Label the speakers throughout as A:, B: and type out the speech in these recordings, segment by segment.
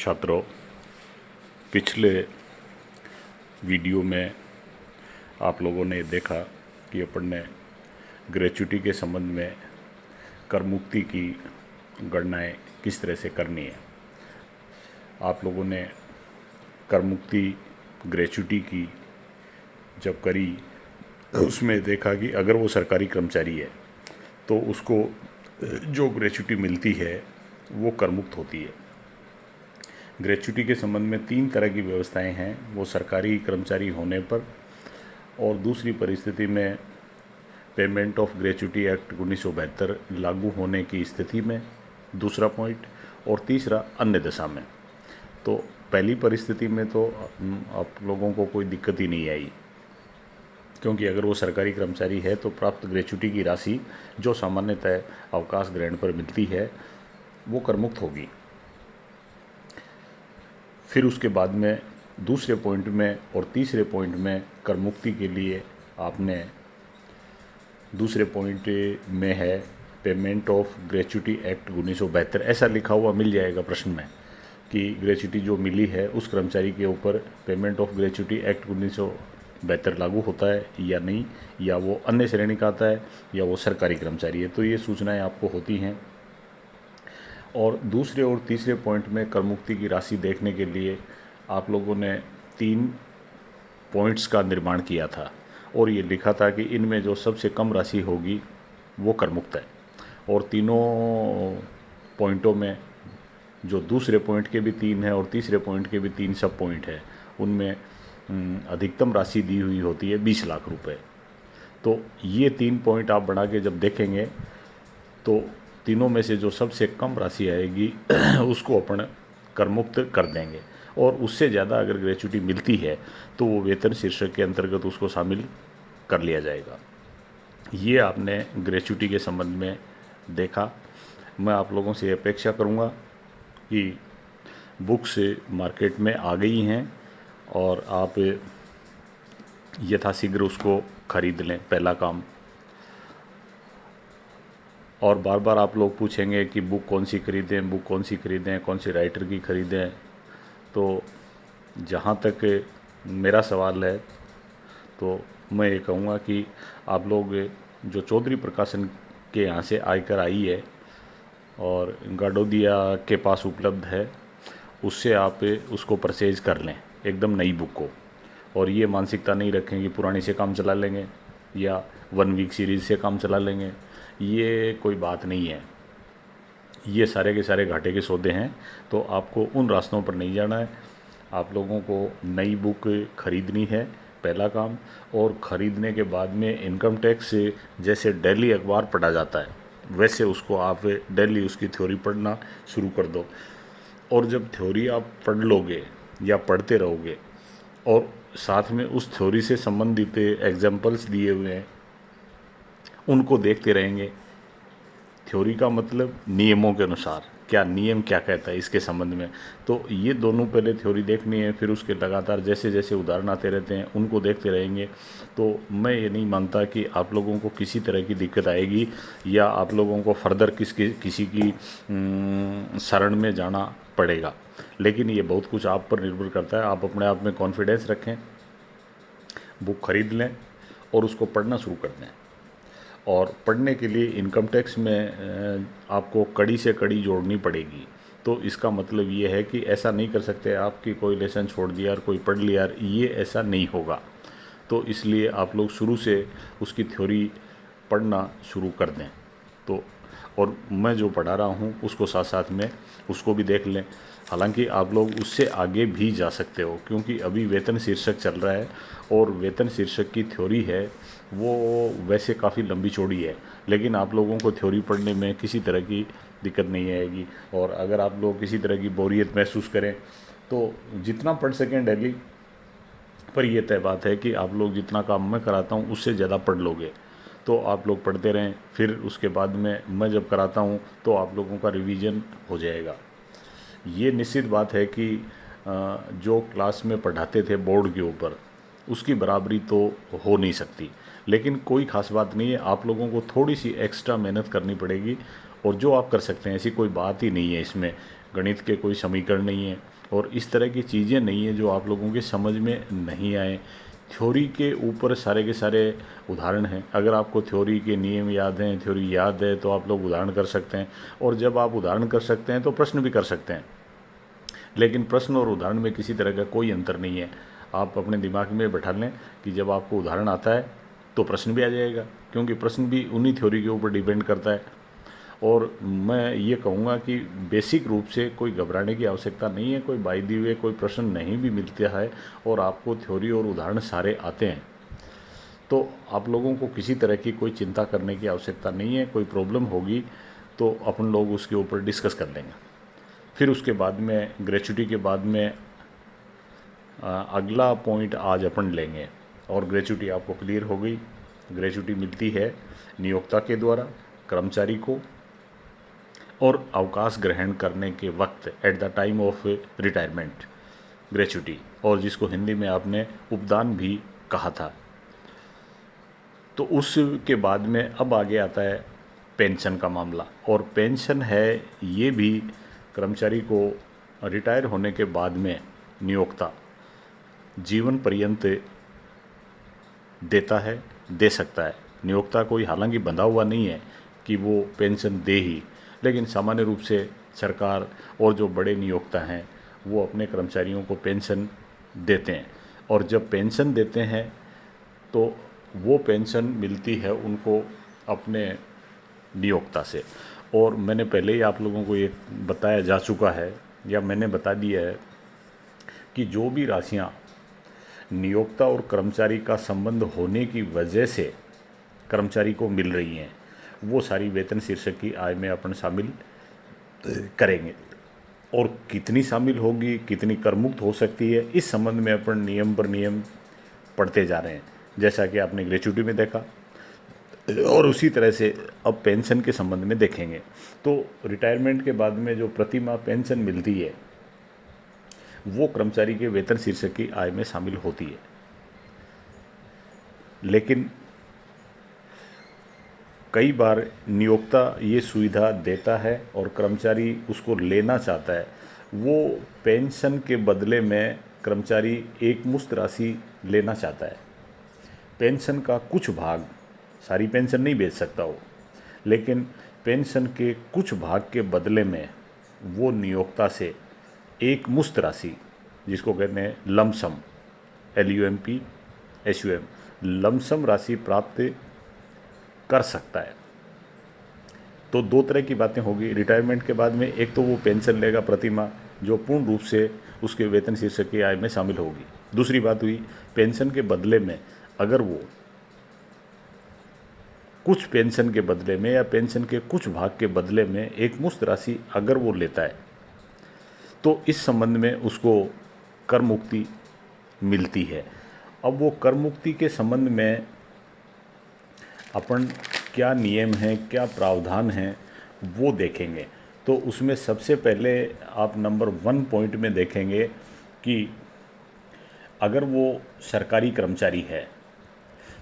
A: छात्रों, पिछले वीडियो में आप लोगों ने देखा कि अपन ने ग्रेच्युटी के संबंध में कर मुक्ति की गणनाएं किस तरह से करनी है। आप लोगों ने कर मुक्ति ग्रेच्युटी की जब करी तो उसमें देखा कि अगर वो सरकारी कर्मचारी है तो उसको जो ग्रेच्युटी मिलती है वो कर मुक्त होती है। ग्रेच्युटी के संबंध में 3 तरह की व्यवस्थाएं हैं। वो सरकारी कर्मचारी होने पर, और दूसरी परिस्थिति में पेमेंट ऑफ ग्रेच्युटी एक्ट 1972 लागू होने की स्थिति में, दूसरा पॉइंट, और तीसरा अन्य दशा में। तो पहली परिस्थिति में तो आप लोगों को कोई दिक्कत ही नहीं आई, क्योंकि अगर वो सरकारी कर्मचारी है तो प्राप्त ग्रेच्युटी की राशि जो सामान्यतः अवकाश ग्रहण पर मिलती है वो करमुक्त होगी। फिर उसके बाद में दूसरे पॉइंट में और तीसरे पॉइंट में कर मुक्ति के लिए आपने दूसरे पॉइंट में है पेमेंट ऑफ ग्रेच्युटी एक्ट 1972, ऐसा लिखा हुआ मिल जाएगा प्रश्न में कि ग्रेच्युटी जो मिली है उस कर्मचारी के ऊपर पेमेंट ऑफ ग्रेच्युटी एक्ट 1972 लागू होता है या नहीं, या वो अन्य श्रेणी का आता है, या वो सरकारी कर्मचारी है। तो ये सूचनाएं आपको होती हैं। और दूसरे और तीसरे पॉइंट में कर मुक्ति की राशि देखने के लिए आप लोगों ने 3 पॉइंट्स का निर्माण किया था, और ये लिखा था कि इनमें जो सबसे कम राशि होगी वो कर मुक्त है। और तीनों पॉइंटों में जो दूसरे पॉइंट के भी 3 हैं और तीसरे पॉइंट के भी 3 सब पॉइंट हैं, उनमें अधिकतम राशि दी हुई होती है 20 लाख रुपए। तो ये 3 पॉइंट आप बढ़ा के जब देखेंगे तो तीनों में से जो सबसे कम राशि आएगी उसको अपन कर मुक्त कर देंगे, और उससे ज़्यादा अगर ग्रेच्युटी मिलती है तो वो वेतन शीर्षक के अंतर्गत उसको शामिल कर लिया जाएगा। ये आपने ग्रेच्युटी के संबंध में देखा। मैं आप लोगों से अपेक्षा करूँगा कि बुक्स मार्केट में आ गई हैं और आप यथाशीघ्र उसको खरीद लें, पहला काम। और बार बार आप लोग पूछेंगे कि बुक कौन सी खरीदें, बुक कौन सी खरीदें, कौन सी राइटर की खरीदें। तो जहाँ तक मेरा सवाल है तो मैं ये कहूँगा कि आप लोग जो चौधरी प्रकाशन के यहाँ से आकर आई है और गाडोदिया के पास उपलब्ध है, उससे आप उसको परचेज कर लें, एकदम नई बुक को। और ये मानसिकता नहीं रखें कि पुरानी से काम चला लेंगे या 1 वीक सीरीज़ से काम चला लेंगे। ये कोई बात नहीं है। ये सारे के सारे घाटे के सौदे हैं। तो आपको उन रास्तों पर नहीं जाना है। आप लोगों को नई बुक खरीदनी है, पहला काम। और ख़रीदने के बाद में इनकम टैक्स जैसे डेली अखबार पढ़ा जाता है, वैसे उसको आप डेली उसकी थ्योरी पढ़ना शुरू कर दो। और जब थ्योरी आप पढ़ लोगे या पढ़ते रहोगे और साथ में उस थ्योरी से संबंधित एग्जाम्पल्स दिए हुए हैं उनको देखते रहेंगे। थ्योरी का मतलब नियमों के अनुसार, क्या नियम क्या कहता है इसके संबंध में। तो ये दोनों पहले थ्योरी देखनी है, फिर उसके लगातार जैसे जैसे उदाहरण आते रहते हैं उनको देखते रहेंगे। तो मैं ये नहीं मानता कि आप लोगों को किसी तरह की दिक्कत आएगी या आप लोगों को फर्दर किसी की शरण में जाना पड़ेगा। लेकिन ये बहुत कुछ आप पर निर्भर करता है। आप अपने आप में कॉन्फिडेंस रखें, बुक खरीद लें और उसको पढ़ना शुरू कर दें। और पढ़ने के लिए इनकम टैक्स में आपको कड़ी से कड़ी जोड़नी पड़ेगी। तो इसका मतलब ये है कि ऐसा नहीं कर सकते आप कि कोई लेसन छोड़ दिया और कोई पढ़ लिया, ये ऐसा नहीं होगा। तो इसलिए आप लोग शुरू से उसकी थ्योरी पढ़ना शुरू कर दें। तो और मैं जो पढ़ा रहा हूँ उसको साथ साथ में उसको भी देख लें। हालांकि आप लोग उससे आगे भी जा सकते हो, क्योंकि अभी वेतन शीर्षक चल रहा है और वेतन शीर्षक की थ्योरी है वो वैसे काफ़ी लंबी चौड़ी है, लेकिन आप लोगों को थ्योरी पढ़ने में किसी तरह की दिक्कत नहीं आएगी। और अगर आप लोग किसी तरह की बोरियत महसूस करें तो जितना पढ़ सकें डेली, पर यह तय बात है कि आप लोग जितना काम मैं कराता हूँ उससे ज़्यादा पढ़ लोगे तो आप लोग पढ़ते रहें। फिर उसके बाद में मैं जब कराता हूँ तो आप लोगों का रिवीजन हो जाएगा। ये निश्चित बात है कि जो क्लास में पढ़ाते थे बोर्ड के ऊपर, उसकी बराबरी तो हो नहीं सकती, लेकिन कोई ख़ास बात नहीं है। आप लोगों को थोड़ी सी एक्स्ट्रा मेहनत करनी पड़ेगी, और जो आप कर सकते हैं ऐसी कोई बात ही नहीं है इसमें। गणित के कोई समीकरण नहीं है और इस तरह की चीज़ें नहीं है जो आप लोगों के समझ में नहीं आए। थ्योरी के ऊपर सारे के सारे उदाहरण हैं। अगर आपको थ्योरी के नियम याद हैं, थ्योरी याद है, तो आप लोग उदाहरण कर सकते हैं। और जब आप उदाहरण कर सकते हैं तो प्रश्न भी कर सकते हैं। लेकिन प्रश्न और उदाहरण में किसी तरह का कोई अंतर नहीं है। आप अपने दिमाग में बैठा लें कि जब आपको उदाहरण आता है तो प्रश्न भी आ जाएगा, क्योंकि प्रश्न भी उन्हीं थ्योरी के ऊपर डिपेंड करता है। और मैं ये कहूँगा कि बेसिक रूप से कोई घबराने की आवश्यकता नहीं है। कोई बाय दी वे कोई प्रश्न नहीं भी मिलता है और आपको थ्योरी और उदाहरण सारे आते हैं, तो आप लोगों को किसी तरह की कोई चिंता करने की आवश्यकता नहीं है। कोई प्रॉब्लम होगी तो अपन लोग उसके ऊपर डिस्कस कर लेंगे। फिर उसके बाद में ग्रेच्युटी के बाद में अगला पॉइंट आज अपन लेंगे। और ग्रेच्युटी आपको क्लियर हो गई। ग्रेच्युटी मिलती है नियोक्ता के द्वारा कर्मचारी को और अवकाश ग्रहण करने के वक्त, at the time of retirement, gratuity, और जिसको हिंदी में आपने उपदान भी कहा था। तो उसके बाद में अब आगे आता है पेंशन का मामला। और पेंशन है ये भी कर्मचारी को रिटायर होने के बाद में नियोक्ता जीवन पर्यंत देता है, दे सकता है। नियोक्ता कोई हालांकि बंधा हुआ नहीं है कि वो पेंशन दे ही, लेकिन सामान्य रूप से सरकार और जो बड़े नियोक्ता हैं वो अपने कर्मचारियों को पेंशन देते हैं। और जब पेंशन देते हैं तो वो पेंशन मिलती है उनको अपने नियोक्ता से। और मैंने पहले ही आप लोगों को ये बताया जा चुका है, या मैंने बता दिया है, कि जो भी राशियाँ नियोक्ता और कर्मचारी का संबंध होने की वजह से कर्मचारी को मिल रही हैं, वो सारी वेतन शीर्षक की आय में अपन शामिल करेंगे। और कितनी शामिल होगी, कितनी करमुक्त हो सकती है, इस संबंध में अपन नियम पर नियम पढ़ते जा रहे हैं, जैसा कि आपने ग्रेच्युटी में देखा। और उसी तरह से अब पेंशन के संबंध में देखेंगे। तो रिटायरमेंट के बाद में जो प्रति माह पेंशन मिलती है वो कर्मचारी के वेतन शीर्षक की आय में शामिल होती है। लेकिन कई बार नियोक्ता ये सुविधा देता है और कर्मचारी उसको लेना चाहता है। वो पेंशन के बदले में कर्मचारी एक मुश्त राशि लेना चाहता है। पेंशन का कुछ भाग, सारी पेंशन नहीं बेच सकता वो, लेकिन पेंशन के कुछ भाग के बदले में वो नियोक्ता से एक मुश्त राशि, जिसको कहते हैं लमसम, LUMP लमसम राशि प्राप्त कर सकता है। तो दो तरह की बातें होगी रिटायरमेंट के बाद में। एक तो वो पेंशन लेगा प्रति माह, जो पूर्ण रूप से उसके वेतन शीर्षक की आय में शामिल होगी। दूसरी बात हुई पेंशन के बदले में, अगर वो कुछ पेंशन के बदले में या पेंशन के कुछ भाग के बदले में एक मुश्त राशि अगर वो लेता है, तो इस संबंध में उसको कर मुक्ति मिलती है। अब वो कर मुक्ति के संबंध में अपन क्या नियम हैं, क्या प्रावधान हैं, वो देखेंगे। तो उसमें सबसे पहले आप नंबर 1 पॉइंट में देखेंगे कि अगर वो सरकारी कर्मचारी है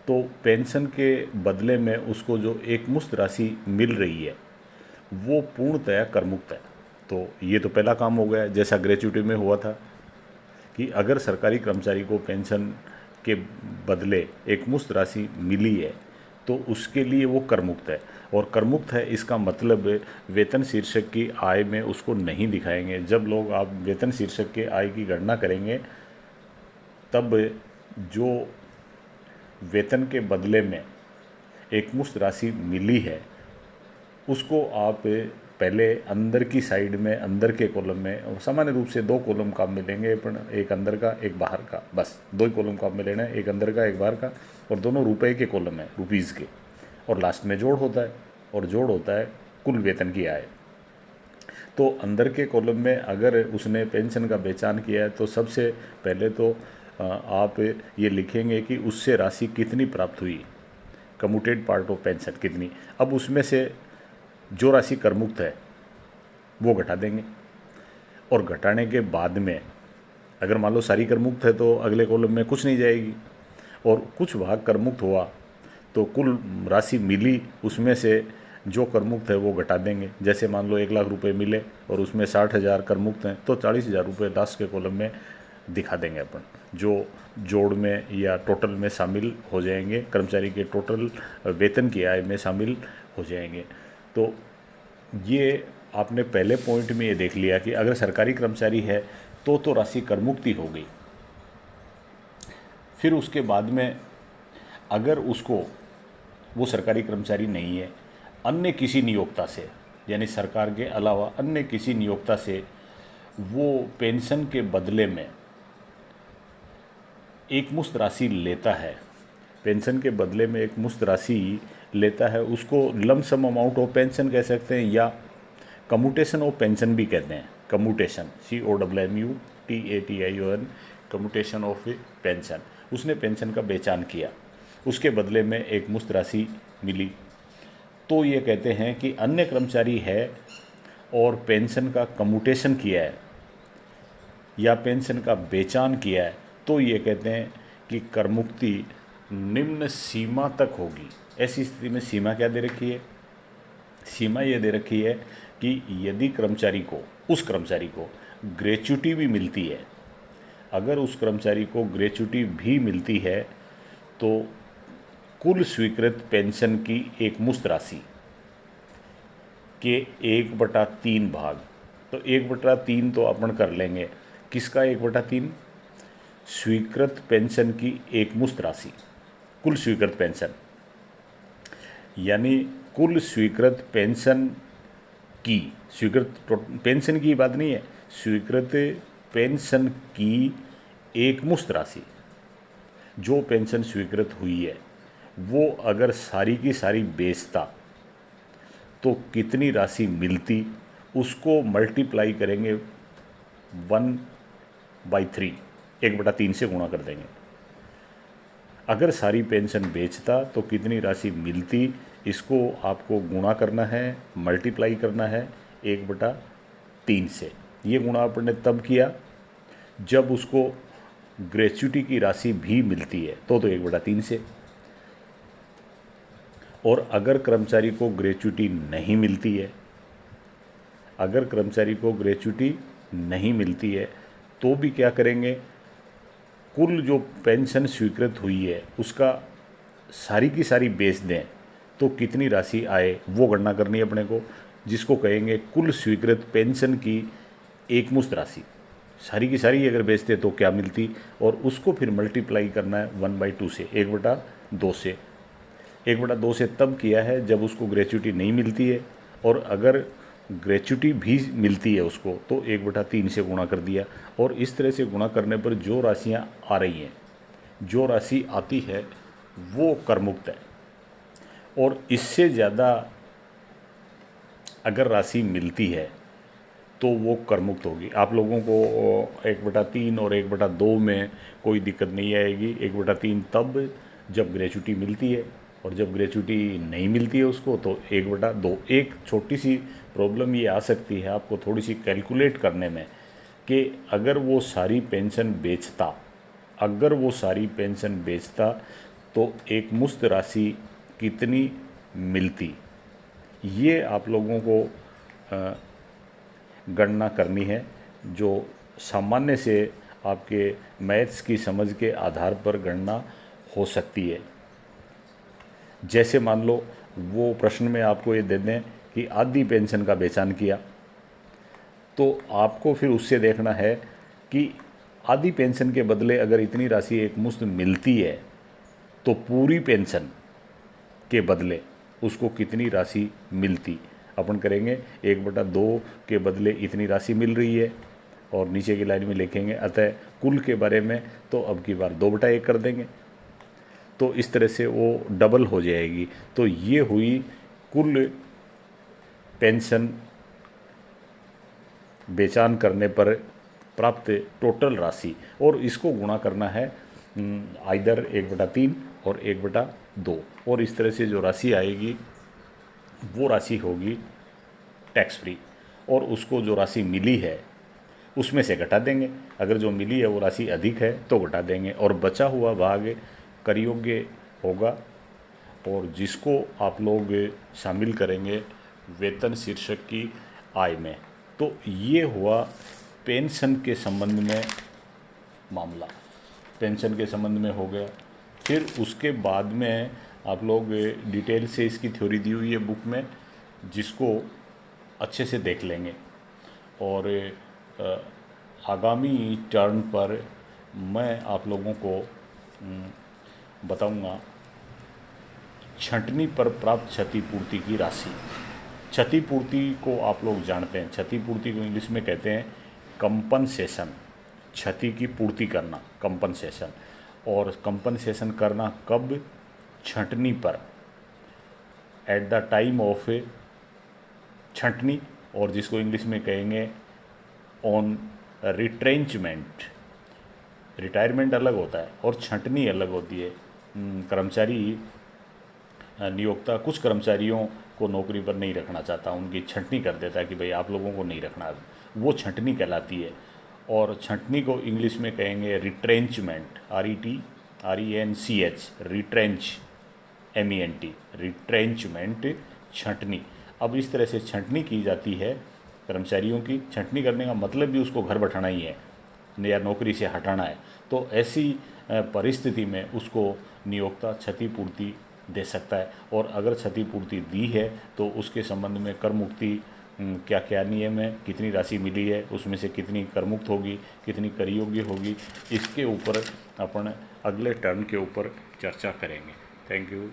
A: तो पेंशन के बदले में उसको जो एक मुश्त राशि मिल रही है वो पूर्णतया करमुक्त है। तो ये तो पहला काम हो गया, जैसा ग्रेच्युटी में हुआ था कि अगर सरकारी कर्मचारी को पेंशन के बदले एक मुश्त राशि मिली है तो उसके लिए वो करमुक्त है। और करमुक्त है इसका मतलब वेतन शीर्षक की आय में उसको नहीं दिखाएंगे। जब लोग आप वेतन शीर्षक के आय की गणना करेंगे तब जो वेतन के बदले में एक मुश्त राशि मिली है उसको आप पहले अंदर की साइड में, अंदर के कॉलम में, और सामान्य रूप से 2 कॉलम काम में लेंगे अपन, एक अंदर का एक बाहर का, बस 2 ही कॉलम काम में लेना है, एक अंदर का एक बाहर का, और दोनों रुपए के कॉलम है, रुपीज़ के। और लास्ट में जोड़ होता है, और जोड़ होता है कुल वेतन की आय। तो अंदर के कॉलम में अगर उसने पेंशन का बेचान किया है तो सबसे पहले तो आप ये लिखेंगे कि उससे राशि कितनी प्राप्त हुई, कम्यूटेड पार्ट ऑफ पेंशन कितनी। अब उसमें से जो राशि करमुक्त है वो घटा देंगे, और घटाने के बाद में अगर मान लो सारी करमुक्त है तो अगले कॉलम में कुछ नहीं जाएगी, और कुछ भाग करमुक्त हुआ तो कुल राशि मिली उसमें से जो करमुक्त है वो घटा देंगे। जैसे मान लो 1 लाख रुपए मिले और उसमें 60,000 करमुक्त हैं, तो 40,000 रुपये लास्ट के कॉलम में दिखा देंगे अपन, जो जोड़ में या टोटल में शामिल हो जाएंगे, कर्मचारी के टोटल वेतन की आय में शामिल हो जाएंगे। तो ये आपने पहले पॉइंट में ये देख लिया कि अगर सरकारी कर्मचारी है तो राशि करमुक्ति हो गई। फिर उसके बाद में अगर उसको, वो सरकारी कर्मचारी नहीं है, अन्य किसी नियोक्ता से, यानी सरकार के अलावा अन्य किसी नियोक्ता से वो पेंशन के बदले में एक मुश्त राशि लेता है, पेंशन के बदले में एक मुश्त राशि लेता है, उसको लमसम अमाउंट ऑफ पेंशन कह सकते हैं या कम्यूटेशन ऑफ पेंशन भी कहते हैं। Commutation, COMMUTATION, commutation of pension. उसने पेंशन का बेचान किया, उसके बदले में एक मुश्त राशि मिली, तो ये कहते हैं कि अन्य कर्मचारी है और पेंशन का कम्यूटेशन किया है या पेंशन का बेचान किया है, तो ये कहते हैं कि करमुक्ति निम्न सीमा तक होगी। ऐसी स्थिति में सीमा क्या दे रखी है? सीमा ये दे रखी है कि यदि कर्मचारी को, उस कर्मचारी को ग्रेच्युटी भी मिलती है, अगर उस कर्मचारी को ग्रेच्युटी भी मिलती है तो कुल स्वीकृत पेंशन की एक मुश्त राशि के 1/3 भाग, तो 1/3 तो अपन कर लेंगे, किसका 1/3? स्वीकृत पेंशन की एक मुश्त राशि, कुल स्वीकृत पेंशन, यानी कुल स्वीकृत पेंशन की, स्वीकृत पेंशन की बात नहीं है, स्वीकृत पेंशन की एक मुश्त राशि, जो पेंशन स्वीकृत हुई है वो अगर सारी की सारी बेचता तो कितनी राशि मिलती, उसको मल्टीप्लाई करेंगे 1/3, 1/3 से गुणा कर देंगे। अगर सारी पेंशन बेचता तो कितनी राशि मिलती, इसको आपको गुणा करना है, मल्टीप्लाई करना है 1/3 से। ये गुणा आपने तब किया जब उसको ग्रेच्युटी की राशि भी मिलती है, तो 1/3 से। और अगर कर्मचारी को ग्रेच्युटी नहीं मिलती है, अगर कर्मचारी को ग्रेच्युटी नहीं मिलती है तो भी क्या करेंगे, कुल जो पेंशन स्वीकृत हुई है उसका सारी की सारी बेच दें तो कितनी राशि आए वो गणना करनी है अपने को, जिसको कहेंगे कुल स्वीकृत पेंशन की एक मुश्त राशि। सारी की सारी अगर बेचते तो क्या मिलती, और उसको फिर मल्टीप्लाई करना है 1/2 से, 1/2 से। 1/2 से तब किया है जब उसको ग्रेच्युटी नहीं मिलती है, और अगर ग्रेच्युटी भी मिलती है उसको तो 1/3 से गुणा कर दिया। और इस तरह से गुणा करने पर जो राशियाँ आ रही हैं, जो राशि आती है वो करमुक्त है, और इससे ज़्यादा अगर राशि मिलती है तो वो करमुक्त होगी। आप लोगों को 1/3 और 1/2 में कोई दिक्कत नहीं आएगी। 1/3 तब जब ग्रेच्युटी मिलती है, और जब ग्रेच्युटी नहीं मिलती है उसको तो 1/2। एक छोटी सी प्रॉब्लम ये आ सकती है आपको थोड़ी सी कैलकुलेट करने में, कि अगर वो सारी पेंशन बेचता, अगर वो सारी पेंशन बेचता तो एक मुश्त राशि कितनी मिलती, ये आप लोगों को गणना करनी है, जो सामान्य से आपके मैथ्स की समझ के आधार पर गणना हो सकती है। जैसे मान लो वो प्रश्न में आपको ये दे दें कि आधी पेंशन का बेचान किया, तो आपको फिर उससे देखना है कि आधी पेंशन के बदले अगर इतनी राशि एक मुश्त मिलती है तो पूरी पेंशन के बदले उसको कितनी राशि मिलती। अपन करेंगे 1/2 के बदले इतनी राशि मिल रही है, और नीचे की लाइन में लिखेंगे अतः कुल के बारे में तो अब की बार 2/1 कर देंगे, तो इस तरह से वो डबल हो जाएगी। तो ये हुई कुल पेंशन बेचान करने पर प्राप्त टोटल राशि, और इसको गुणा करना है आइदर 1/3 और 1/2, और इस तरह से जो राशि आएगी वो राशि होगी टैक्स फ्री, और उसको जो राशि मिली है उसमें से घटा देंगे। अगर जो मिली है वो राशि अधिक है तो घटा देंगे, और बचा हुआ भाग कर योग्य होगा और जिसको आप लोग शामिल करेंगे वेतन शीर्षक की आय में। तो ये हुआ पेंशन के संबंध में मामला, पेंशन के संबंध में हो गया। फिर उसके बाद में आप लोग डिटेल से इसकी थ्योरी दी हुई है बुक में, जिसको अच्छे से देख लेंगे। और आगामी टर्न पर मैं आप लोगों को बताऊंगा छंटनी पर प्राप्त क्षतिपूर्ति की राशि। क्षतिपूर्ति को आप लोग जानते हैं, क्षतिपूर्ति को इंग्लिश में कहते हैं कंपनसेशन, क्षति की पूर्ति करना, कंपनसेशन। और कंपनसेशन करना कब? छंटनी पर, एट द टाइम ऑफ छंटनी, और जिसको इंग्लिश में कहेंगे ऑन रिट्रेंचमेंट। रिटायरमेंट अलग होता है और छंटनी अलग होती है। कर्मचारी नियोक्ता कुछ कर्मचारियों को नौकरी पर नहीं रखना चाहता, उनकी छंटनी कर देता है कि भाई आप लोगों को नहीं रखना, वो छंटनी कहलाती है। और छंटनी को इंग्लिश में कहेंगे retrenchment, RENCH, retrench, MENT, retrenchment, छंटनी। अब इस तरह से छंटनी की जाती है कर्मचारियों की। छंटनी करने का मतलब भी उसको घर बैठाना ही है या नौकरी से हटाना है। तो ऐसी परिस्थिति में उसको नियोक्ता क्षतिपूर्ति दे सकता है। और अगर क्षतिपूर्ति दी है तो उसके संबंध में कर मुक्ति क्या क्या नियम है, कितनी राशि मिली है, उसमें से कितनी कर मुक्त होगी, कितनी कर योग्य होगी, इसके ऊपर अपन अगले टर्न के ऊपर चर्चा करेंगे। Thank you.